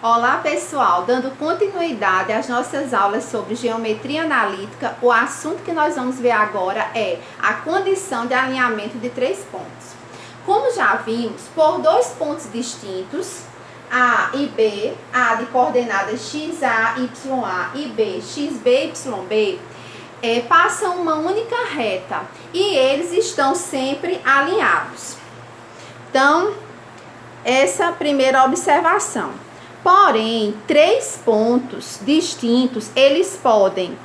Olá pessoal, dando continuidade às nossas aulas sobre geometria analítica, o assunto que nós vamos ver agora é a condição de alinhamento de três pontos. Como já vimos, por dois pontos distintos, A e B, A de coordenadas XA, YA e B, XB, YB, passam uma única reta e eles estão sempre alinhados. Então, essa é a primeira observação. Porém, três pontos distintos, eles podem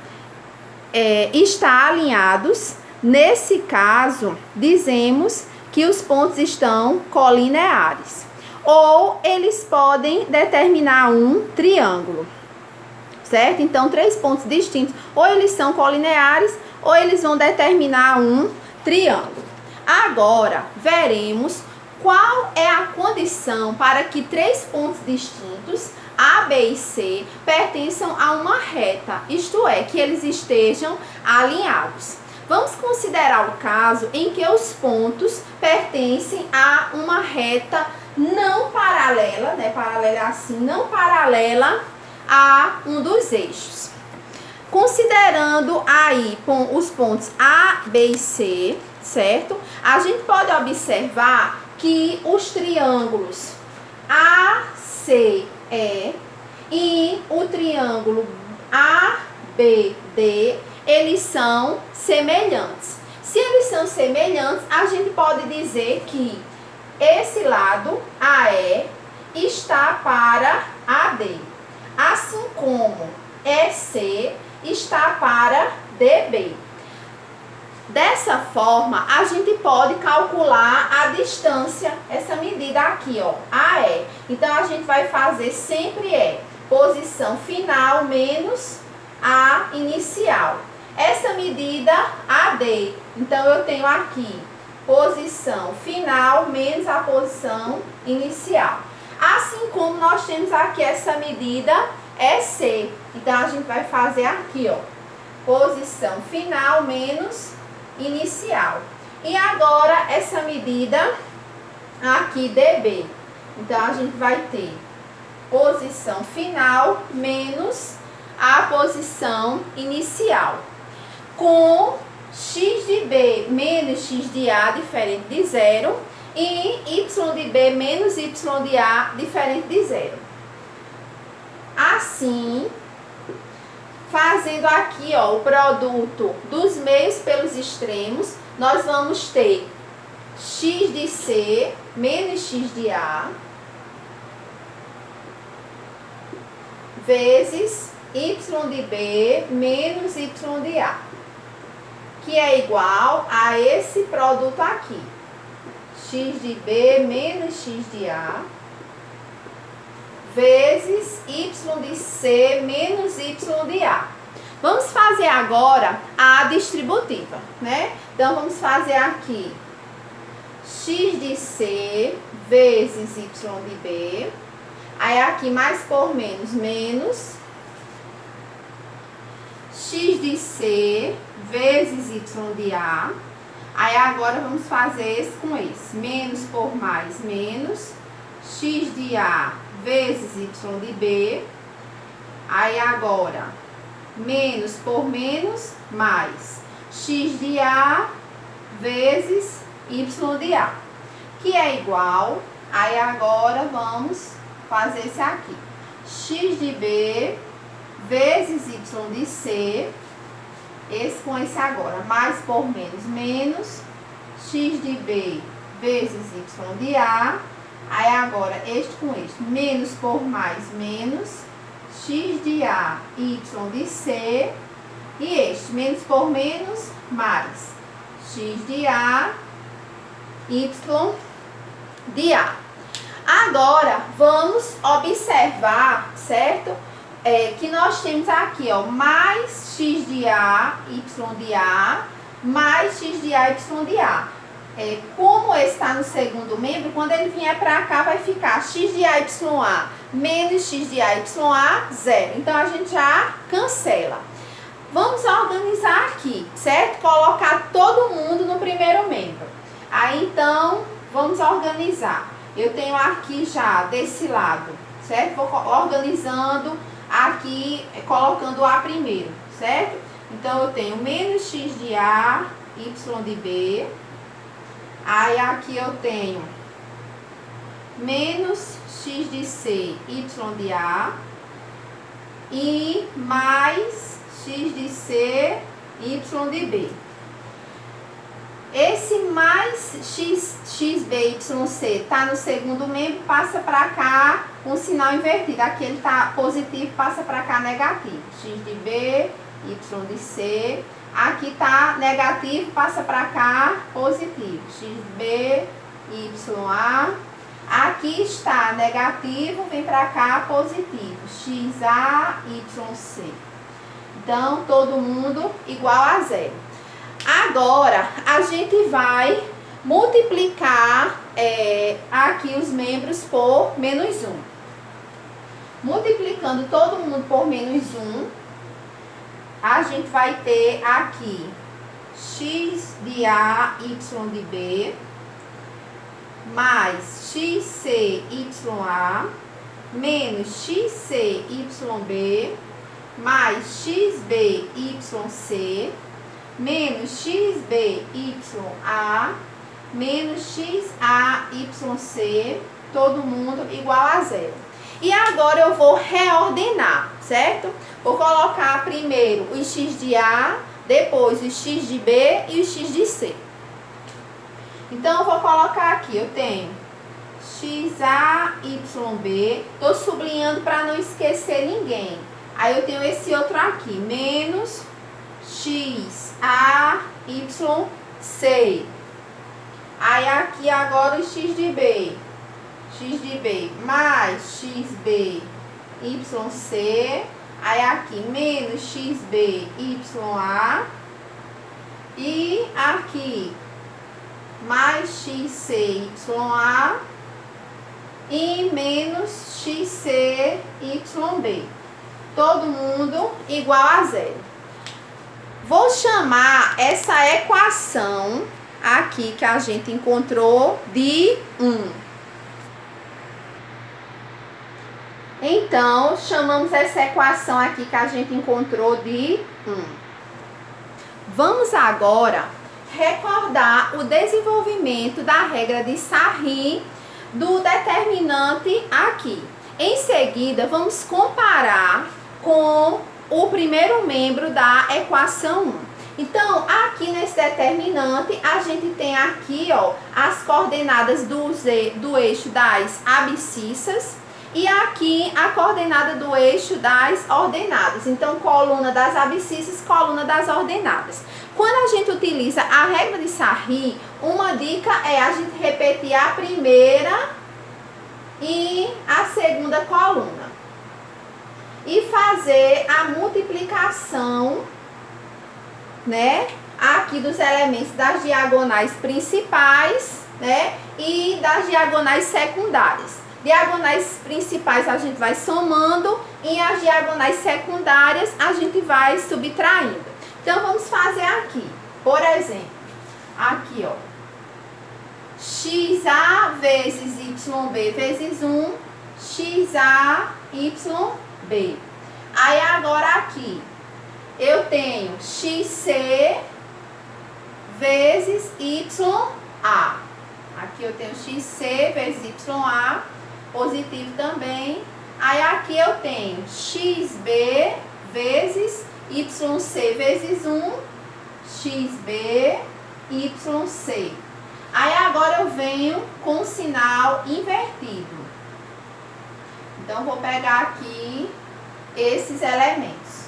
estar alinhados. Nesse caso, dizemos que os pontos estão colineares. Ou eles podem determinar um triângulo, certo? Então, três pontos distintos, ou eles são colineares, ou eles vão determinar um triângulo. Agora, veremos qual é a condição para que três pontos distintos, A, B e C, pertençam a uma reta, isto é, que eles estejam alinhados. Vamos considerar o caso em que os pontos pertencem a uma reta não paralela, né? Paralela assim, não paralela a um dos eixos. Considerando aí os pontos A, B e C, certo? A gente pode observar que os triângulos ACE e o triângulo ABD, eles são semelhantes. Se eles são semelhantes, a gente pode dizer que esse lado AE está para AD, assim como EC está para DB. Dessa forma, a gente pode calcular a distância, essa medida aqui, ó, AE. Então, a gente vai fazer sempre posição final menos a inicial. Essa medida AD, então eu tenho aqui posição final menos a posição inicial. Assim como nós temos aqui essa medida EC. Então, a gente vai fazer aqui, ó, posição final menos inicial. E agora essa medida aqui DB. Então a gente vai ter posição final menos a posição inicial, com x de B menos x de A diferente de zero e y de B menos y de A diferente de zero. Assim, fazendo aqui, ó, o produto dos meios pelos extremos, nós vamos ter x de C menos x de A vezes y de B menos y de A, que é igual a esse produto aqui, x de B menos x de A vezes y de C menos y de A. Vamos fazer agora a distributiva, né? Então, vamos fazer aqui x de C vezes y de B. Aí, aqui, mais por menos, menos x de C vezes y de A. Aí, agora, vamos fazer esse com esse. Menos por mais, menos x de A vezes y de B. Aí agora, menos por menos, mais x de A vezes y de A, que é igual, aí agora vamos fazer esse aqui, x de B vezes y de C, esse com esse agora, mais por menos, menos x de B vezes y de A. Aí agora, este com este, menos por mais, menos, x de A, y de C, e este, menos por menos, mais, x de A, y de A. Agora, vamos observar, certo? Que nós temos aqui, ó, mais x de A, y de A, mais x de A, y de A. Como esse está no segundo membro, quando ele vier para cá, vai ficar x de A, y A menos x de A, y A, zero. Então, a gente já cancela. Vamos organizar aqui, certo? Colocar todo mundo no primeiro membro. Aí, então, vamos organizar. Eu tenho aqui já, desse lado, certo? Vou organizando aqui, colocando o A primeiro, certo? Então, eu tenho menos x de A, y de B. Aí, aqui eu tenho menos x de C, y de A. E mais x de C, y de B. Esse mais xb, yc está no segundo membro, passa para cá com um sinal invertido. Aqui ele está positivo, passa para cá negativo. X de B, y de C. Aqui está negativo, passa para cá positivo. xb, ya. Aqui está negativo, vem para cá positivo. xa, yc. Então, todo mundo igual a zero. Agora, a gente vai multiplicar aqui os membros por menos 1. Multiplicando todo mundo por menos 1, a gente vai ter aqui x de A, y de B, mais xc, ya, menos xc, yb, mais xb, yc, menos xb, ya, menos xa, yc, todo mundo igual a zero. E agora eu vou reordenar, certo? Vou colocar primeiro o x de A, depois o x de B e o x de C. Então, eu vou colocar aqui, eu tenho xa, yb, tô sublinhando para não esquecer ninguém. Aí eu tenho esse outro aqui, menos xa, yc. Aí aqui agora o x de B mais xb, yc. Aí aqui menos xb, ya. E aqui mais xc, ya. E menos xc, yb. Todo mundo igual a zero. Vou chamar essa equação aqui que a gente encontrou de 1. Então, chamamos essa equação aqui que a gente encontrou de 1. Vamos agora recordar o desenvolvimento da regra de Sarri do determinante aqui. Em seguida, vamos comparar com o primeiro membro da equação 1. Então, aqui nesse determinante, a gente tem aqui, ó, as coordenadas do eixo das abscissas e aqui a coordenada do eixo das ordenadas. Então, coluna das abscissas, coluna das ordenadas. Quando a gente utiliza a regra de Sarri, uma dica é a gente repetir a primeira e a segunda coluna e fazer a multiplicação, né, aqui dos elementos das diagonais principais, né, e das diagonais secundárias. Diagonais principais a gente vai somando e as diagonais secundárias a gente vai subtraindo. Então, vamos fazer aqui, por exemplo, aqui, ó, xa vezes yb vezes 1, xa, yb. Aí, agora aqui, eu tenho xc vezes ya. Aqui eu tenho xc vezes ya, positivo também. Aí aqui eu tenho xb vezes yc vezes 1, xb, yc. Aí agora eu venho com o sinal invertido. Então, vou pegar aqui esses elementos.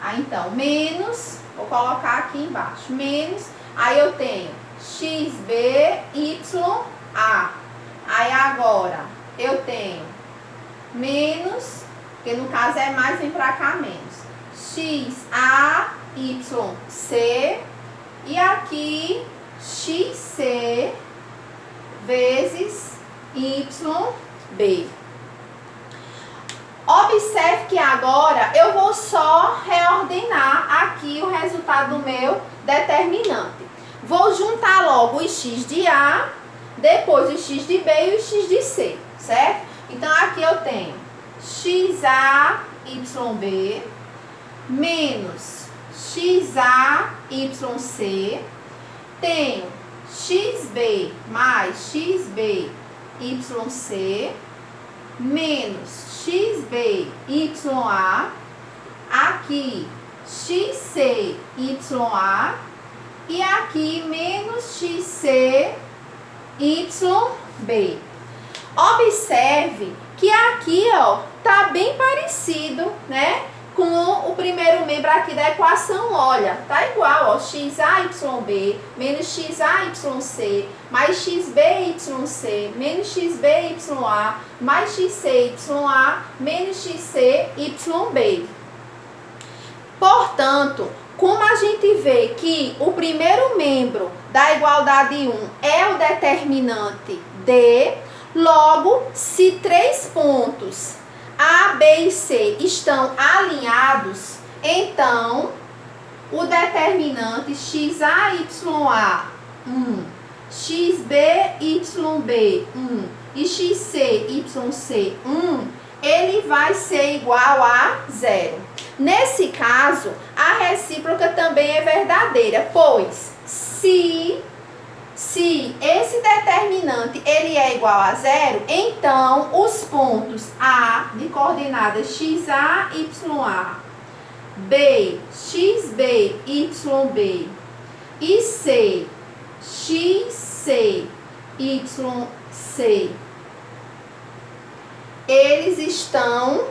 Aí, então, menos, vou colocar aqui embaixo, menos, aí eu tenho xb, ya. Aí, agora, eu tenho menos, que no caso é mais, vem pra cá menos, xa, yc, e aqui xc vezes yb. Observe que agora eu vou só reordenar aqui o resultado do meu determinante. Vou juntar logo o x de A, depois o x de B e o x de C, certo? Então, aqui eu tenho XAYB menos XAYC. Tenho XB mais XBYC menos XBYA. Aqui XCYA e aqui menos XCYB. Observe que aqui, ó, tá bem parecido, né, com o primeiro membro aqui da equação. Olha, tá igual, ó, XAYB menos XAYC mais XBYC menos XBYA mais XCYA menos XCYB. Portanto, como a gente vê que o primeiro membro da igualdade 1 é o determinante D, logo, se três pontos A, B e C estão alinhados, então o determinante XAYA XBYB e XCYC ele vai ser igual a 0. Nesse caso, a recíproca também é verdadeira, pois se esse determinante ele é igual a 0, então os pontos A de coordenadas XAYA, B, XBYB e C, XCYC, eles estão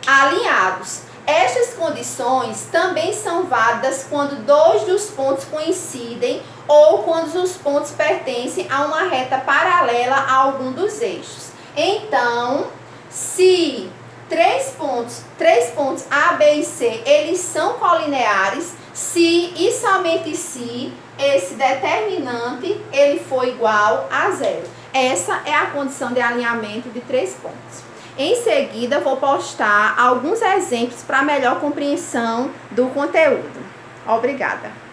alinhados. Estas condições também são válidas quando dois dos pontos coincidem ou quando os pontos pertencem a uma reta paralela a algum dos eixos. Então, se três pontos A, B e C, eles são colineares, se e somente se esse determinante ele for igual a 0. Essa é a condição de alinhamento de três pontos. Em seguida, vou postar alguns exemplos para melhor compreensão do conteúdo. Obrigada!